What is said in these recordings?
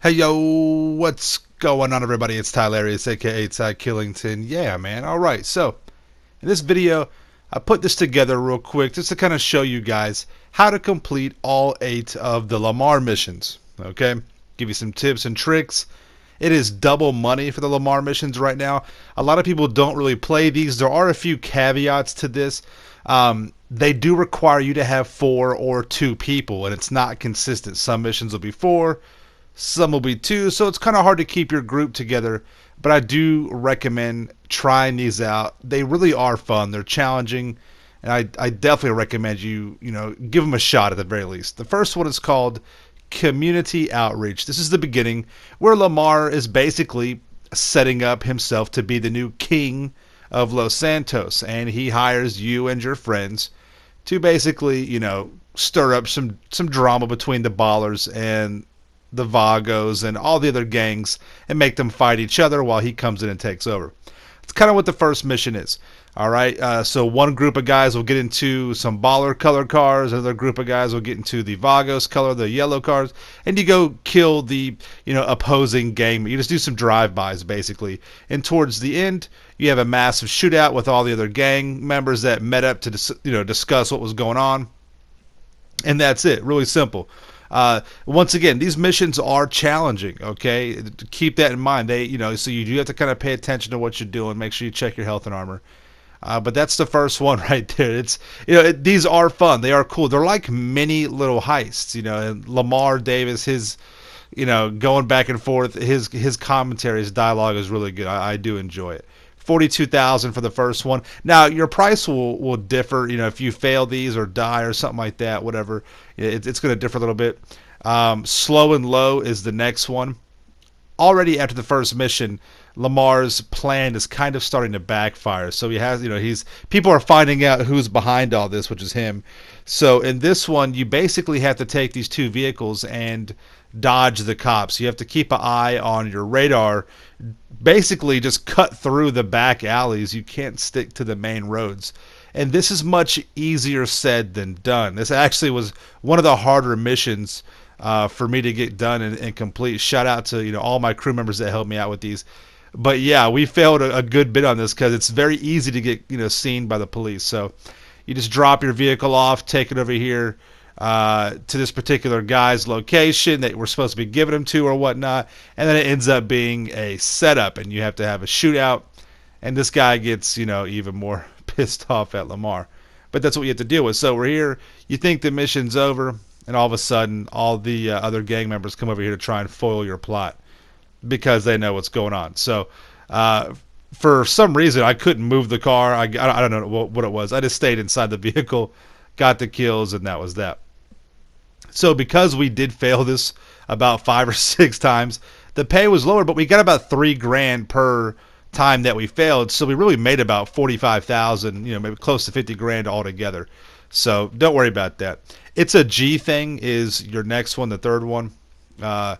Hey yo, what's going on everybody? It's Tylarious, aka Ty Killington. Yeah, man. Alright, so in this video, I put this together real quick just to kind of show you guys how to complete all 8 of the Lamar missions. Okay? Give you some tips and tricks. It is double money for the Lamar missions right now. A lot of people don't really play these. There are a few caveats to this. They do require you to have 4 or 2 people, and it's not consistent. Some missions will be 4, some will be 2, so it's kind of hard to keep your group together. But I do recommend trying these out. They really are fun. They're challenging, and I definitely recommend you give them a shot at the very least. The first one is called Community Outreach. This is the beginning where Lamar is basically setting up himself to be the new king of Los Santos, and he hires you and your friends to basically, stir up some drama between the Ballers and the Vagos and all the other gangs and make them fight each other while he comes in and takes over. It's kind of what the first mission is. All right, so one group of guys will get into some Baller color cars, another group of guys will get into the Vagos color, the yellow cars, and you go kill the opposing gang. You just do some drive-bys basically, and towards the end, you have a massive shootout with all the other gang members that met up to discuss what was going on, and that's it. Really simple. Once again, these missions are challenging. Okay, keep that in mind. So you do have to kind of pay attention to what you're doing. Make sure you check your health and armor. But that's the first one right there. It's these are fun. They are cool. They're like mini little heists. And Lamar Davis, his going back and forth, his commentary, his dialogue is really good. I do enjoy it. 42,000 for the first one. Now your price will differ. If you fail these or die or something like that, whatever, it's going to differ a little bit. Slow and Low is the next one. Already after the first mission, Lamar's plan is kind of starting to backfire. So he has, people are finding out who's behind all this, which is him. So in this one, you basically have to take these 2 vehicles and dodge the cops. You have to keep an eye on your radar. Basically, just cut through the back alleys. You can't stick to the main roads. And this is much easier said than done. This actually was one of the harder missions for me to get done and complete. Shout out to all my crew members that helped me out with these. But yeah, we failed a good bit on this because it's very easy to get seen by the police. So you just drop your vehicle off, take it over here to this particular guy's location that we're supposed to be giving him to or whatnot, and then it ends up being a setup, and you have to have a shootout, and this guy gets even more pissed off at Lamar. But that's what you have to deal with. So we're here. You think the mission's over, and all of a sudden, all the other gang members come over here to try and foil your plot because they know what's going on. So for some reason, I couldn't move the car. I don't know what it was. I just stayed inside the vehicle, got the kills, and that was that. So because we did fail this about 5 or 6 times, the pay was lower, but we got about $3,000 per time that we failed. So we really made about 45,000, maybe close to 50 grand altogether. So don't worry about that. It's a G thing is your next one, the third one. I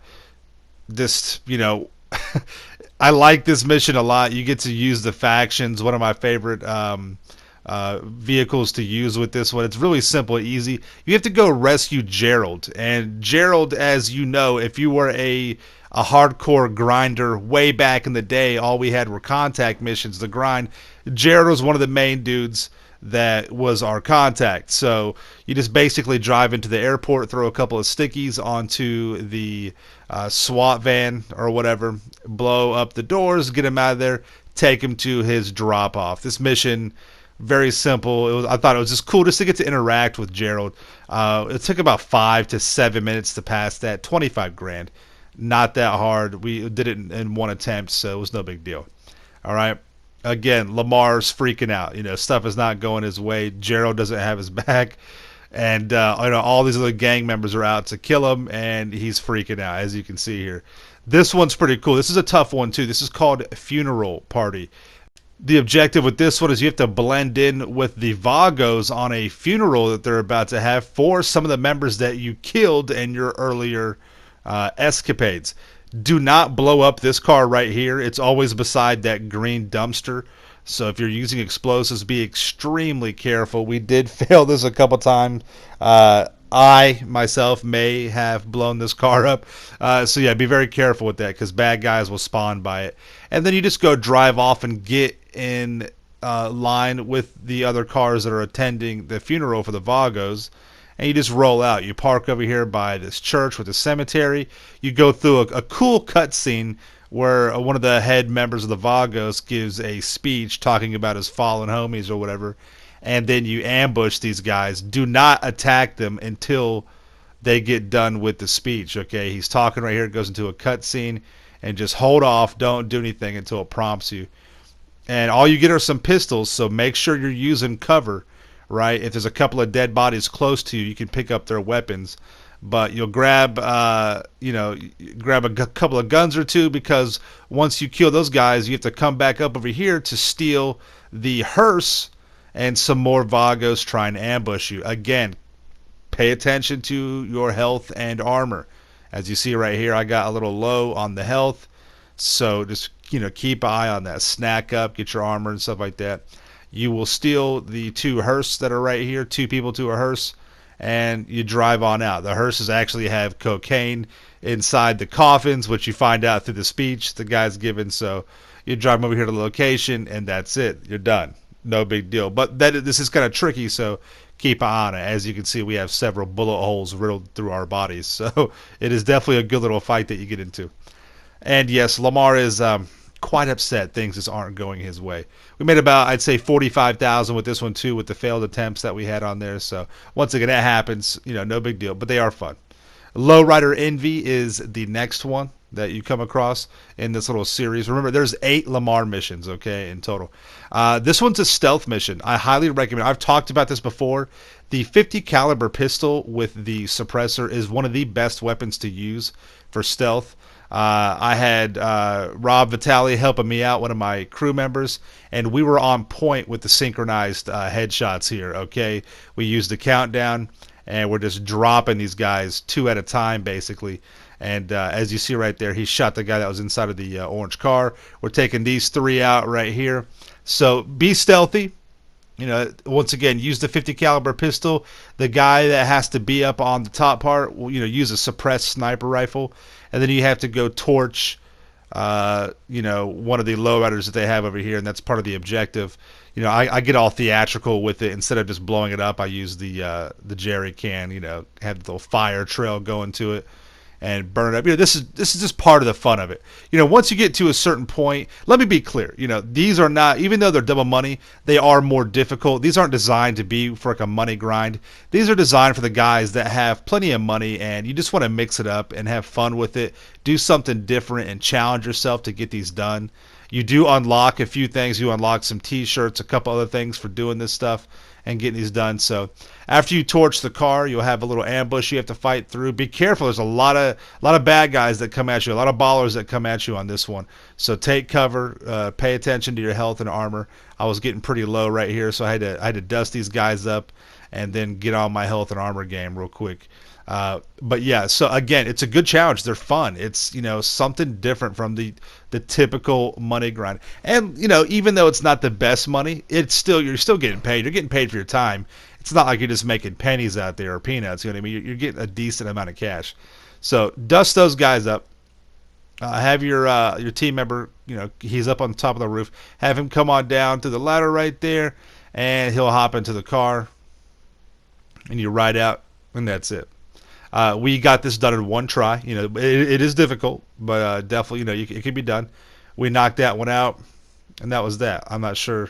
like this mission a lot. You get to use the factions. One of my favorite vehicles to use with this one. It's really simple, easy. You have to go rescue Gerald, and Gerald, as you know, if you were a hardcore grinder way back in the day, all we had were contact missions to grind. Gerald was one of the main dudes that was our contact. So you just basically drive into the airport, throw a couple of stickies onto the SWAT van or whatever, blow up the doors, get him out of there, take him to his drop off. This mission, very simple. I thought it was just cool just to get to interact with Gerald. It took about 5 to 7 minutes to pass that. 25 grand, not that hard. We did it in one attempt, so it was no big deal. All right. Again, Lamar's freaking out. Stuff is not going his way. Gerald doesn't have his back, and all these other gang members are out to kill him, and he's freaking out, as you can see here. This one's pretty cool. This is a tough one too. This is called Funeral Party. The objective with this one is you have to blend in with the Vagos on a funeral that they're about to have for some of the members that you killed in your earlier escapades. Do not blow up this car right here. It's always beside that green dumpster. So if you're using explosives, be extremely careful. We did fail this a couple times. I myself may have blown this car up. So yeah, be very careful with that because bad guys will spawn by it. And then you just go drive off and get in line with the other cars that are attending the funeral for the Vagos. And you just roll out. You park over here by this church with the cemetery. You go through a cool cutscene where one of the head members of the Vagos gives a speech talking about his fallen homies or whatever, and then you ambush these guys. Do not attack them until they get done with the speech. Okay, he's talking right here. It goes into a cutscene, and just hold off. Don't do anything until it prompts you. And all you get are some pistols, so make sure you're using cover. Right, if there's a couple of dead bodies close to you, you can pick up their weapons. But you'll grab, grab a couple of guns or two, because once you kill those guys, you have to come back up over here to steal the hearse, and some more Vagos try and ambush you. Again, pay attention to your health and armor. As you see right here, I got a little low on the health, so just keep an eye on that. Snack up, get your armor and stuff like that. You will steal the two hearse that are right here, two people to a hearse, and you drive on out. The hearses actually have cocaine inside the coffins, which you find out through the speech the guy's given. So you drive over here to the location, and that's it. You're done. No big deal. But this is kind of tricky, so keep an eye on it. As you can see, we have several bullet holes riddled through our bodies. So it is definitely a good little fight that you get into. And yes, Lamar is quite upset things just aren't going his way. We made about, I'd say, 45,000 with this one too, with the failed attempts that we had on there. So once again, that happens, no big deal, but they are fun. Lowrider Envy is the next one that you come across in this little series. Remember, there's 8 Lamar missions, okay, in total. This one's a stealth mission. I highly recommend. I've talked about this before. The 50 caliber pistol with the suppressor is one of the best weapons to use for stealth. I had Rob Vitale helping me out, one of my crew members, and we were on point with the synchronized headshots here, okay? We used the countdown, and we're just dropping these guys 2 at a time, basically. And as you see right there, he shot the guy that was inside of the orange car. We're taking these 3 out right here. So be stealthy. Once again, use the 50 caliber pistol. The guy that has to be up on the top part will, use a suppressed sniper rifle, and then you have to go torch, one of the lowriders that they have over here, and that's part of the objective. I get all theatrical with it. Instead of just blowing it up, I use the jerry can. Have the little fire trail going to it and burn it up. This is just part of the fun of it. Once you get to a certain point, let me be clear. These are not, even though they're double money, they are more difficult. These aren't designed to be for like a money grind. These are designed for the guys that have plenty of money and you just want to mix it up and have fun with it. Do something different and challenge yourself to get these done. You do unlock a few things. You unlock some t-shirts, a couple other things for doing this stuff and getting these done. So after you torch the car, you'll have a little ambush you have to fight through. Be careful. There's a lot of bad guys that come at you, a lot of ballers that come at you on this one. So take cover, pay attention to your health and armor. I was getting pretty low right here, so I had to dust these guys up and then get on my health and armor game real quick. But yeah, so again, it's a good challenge. They're fun. It's something different from the typical money grind. And even though it's not the best money, you're still getting paid. You're getting paid for your time. It's not like you're just making pennies out there or peanuts. You know what I mean? You're getting a decent amount of cash. So dust those guys up. Have your team member, he's up on the top of the roof. Have him come on down to the ladder right there, and he'll hop into the car, and you ride out, and that's it. We got this done in one try. It is difficult, but definitely, it can be done. We knocked that one out, and that was that. I'm not sure,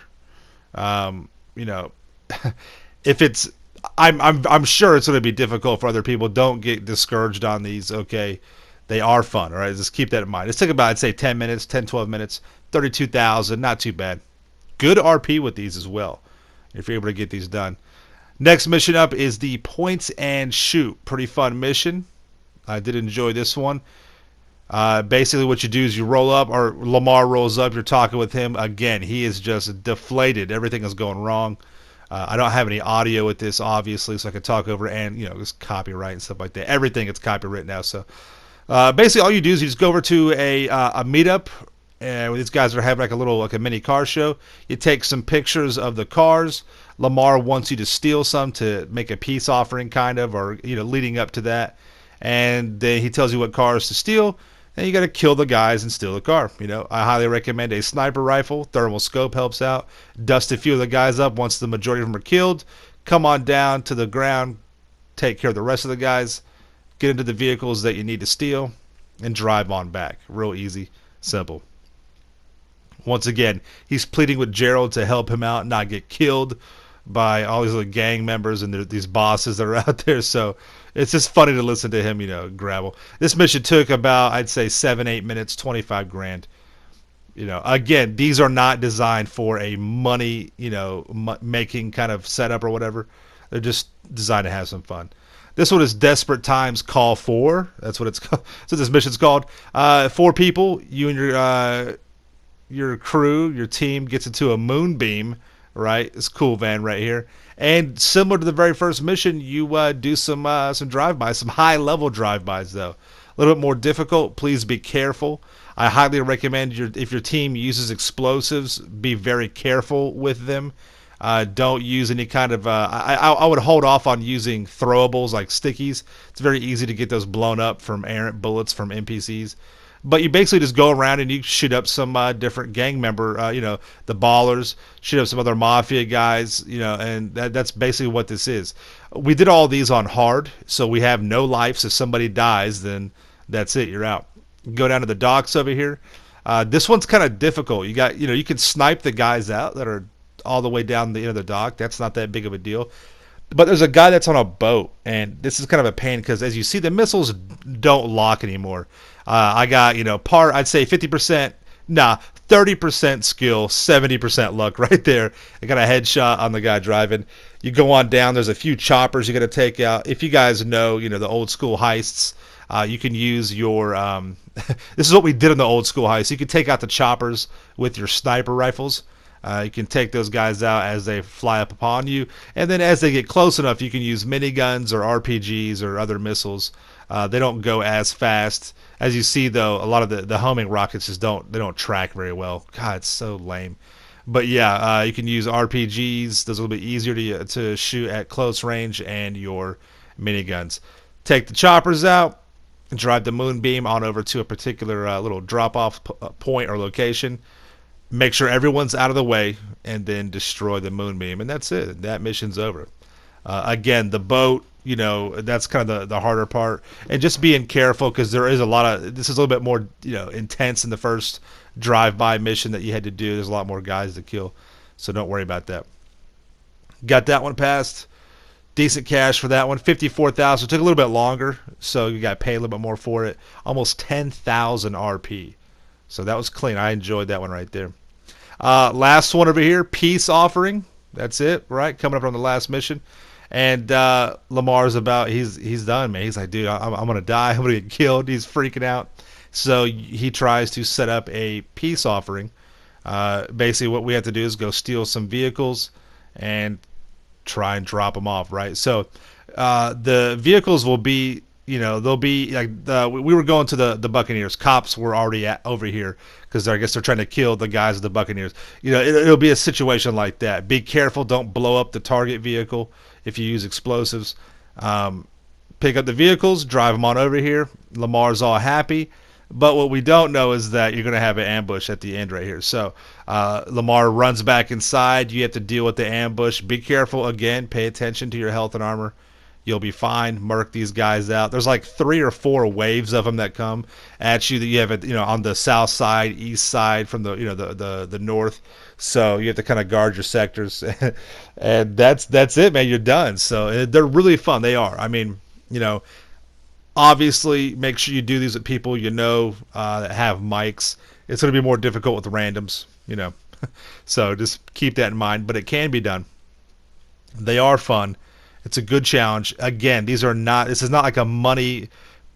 if it's. I'm sure it's going to be difficult for other people. Don't get discouraged on these. Okay, they are fun. All right, just keep that in mind. It's took about, I'd say, 10 minutes, 12 minutes, 32,000. Not too bad. Good RP with these as well, if you're able to get these done. Next mission up is the Points and Shoot. Pretty fun mission. I did enjoy this one. Basically what you do is you roll up, or Lamar rolls up, you're talking with him. Again, he is just deflated. Everything is going wrong. I don't have any audio with this, obviously, so I can talk over it, and, just copyright and stuff like that. Everything is copyright now. So basically all you do is you just go over to a meetup and these guys are having like a mini car show. You take some pictures of the cars. Lamar wants you to steal some to make a peace offering, kind of, or leading up to that. And then he tells you what cars to steal. And you got to kill the guys and steal the car. I highly recommend a sniper rifle. Thermal scope helps out. Dust a few of the guys up once the majority of them are killed. Come on down to the ground. Take care of the rest of the guys. Get into the vehicles that you need to steal and drive on back. Real easy, simple. Once again, he's pleading with Gerald to help him out, not get killed by all these little gang members and these bosses that are out there. So it's just funny to listen to him, gravel. This mission took about, I'd say, 7-8 minutes, 25 grand. Again, these are not designed for a money, making kind of setup or whatever. They're just designed to have some fun. This one is Desperate Times Call 4. That's what it's called. That's what this mission's called. 4 people, you and your crew, your team gets into a moonbeam, right? It's a cool van right here. And similar to the very first mission, you do some drive-bys, some high-level drive-bys, though. A little bit more difficult. Please be careful. I highly recommend if your team uses explosives, be very careful with them. Don't use any kind of... I would hold off on using throwables like stickies. It's very easy to get those blown up from errant bullets from NPCs. But you basically just go around and you shoot up some different gang member, the ballers, shoot up some other mafia guys, and that's basically what this is. We did all these on hard, so we have no life. So if somebody dies, then that's it. You're out. Go down to the docks over here. This one's kind of difficult. You can snipe the guys out that are all the way down the end of the dock. That's not that big of a deal. But there's a guy that's on a boat, and this is kind of a pain because, as you see, the missiles don't lock anymore. I got, I'd say 50%, 30% skill, 70% luck right there. I got a headshot on the guy driving. You go on down, there's a few choppers you got to take out. If you guys know, the old school heists, you can use your, this is what we did in the old school heists. You can take out the choppers with your sniper rifles. You can take those guys out as they fly up upon you, and then as they get close enough, you can use miniguns or RPGs or other missiles. They don't go as fast. As you see, though, a lot of the homing rockets just don't track very well. God, it's so lame. But yeah, you can use RPGs. Those are a little bit easier to shoot at close range, and your miniguns. Take the choppers out, and drive the moonbeam on over to a particular little drop-off point or location. Make sure everyone's out of the way, and then destroy the moonbeam, and that's it. That mission's over. Again, the boat, that's kind of the harder part, and just being careful because there is a lot of. This is a little bit more, intense in the first drive-by mission that you had to do. There's a lot more guys to kill, so don't worry about that. Got that one passed. Decent cash for that one, 54,000. Took a little bit longer, so you got to pay a little bit more for it. Almost 10,000 RP. So that was clean. I enjoyed that one right there. Last one over here, peace offering. That's it, right? Coming up on the last mission. And Lamar's he's done, man. He's like, dude, I'm going to die. I'm going to get killed. He's freaking out. So he tries to set up a peace offering. Basically, what we have to do is go steal some vehicles and try and drop them off, right? So the vehicles will be... they'll be like we were going to the Buccaneers. Cops were already over here because I guess they're trying to kill the guys of the Buccaneers. It'll be a situation like that. Be careful. Don't blow up the target vehicle if you use explosives. Pick up the vehicles, drive them on over here. Lamar's all happy. But what we don't know is that you're going to have an ambush at the end right here. So Lamar runs back inside. You have to deal with the ambush. Be careful. Again, pay attention to your health and armor. You'll be fine. Murk these guys out. There's like 3 or 4 waves of them that come at you. That you have it, on the south side, east side, from the the north. So you have to kind of guard your sectors, and that's it, man. You're done. So they're really fun. They are. I mean, obviously, make sure you do these with people that have mics. It's going to be more difficult with randoms, So just keep that in mind. But it can be done. They are fun. It's a good challenge. Again, this is not like a money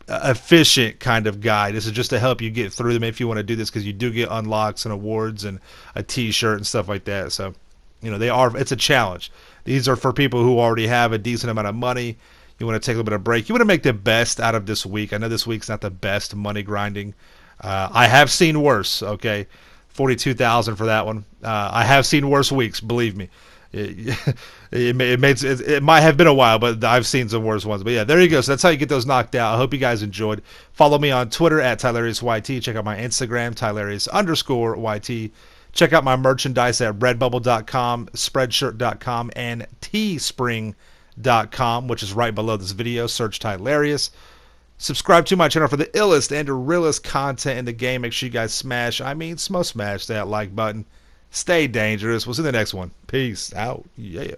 efficient kind of guide. This is just to help you get through them if you want to do this, because you do get unlocks and awards and a t-shirt and stuff like that. So, it's a challenge. These are for people who already have a decent amount of money. You want to take a little bit of break. You want to make the best out of this week. I know this week's not the best money grinding I have seen worse. Okay, 42,000 for that one. I have seen worse weeks. Believe me. It might have been a while, but I've seen some worse ones. But yeah, there you go. So that's how you get those knocked out. I hope you guys enjoyed. Follow me on Twitter at TylariousYT. Check out my Instagram, Tylarious_YT. Check out my merchandise at redbubble.com, spreadshirt.com, and teespring.com, which is right below this video. Search Tylarious. Subscribe to my channel for the illest and realest content in the game. Make sure you guys smash that like button. Stay dangerous. We'll see you in the next one. Peace out. Yeah.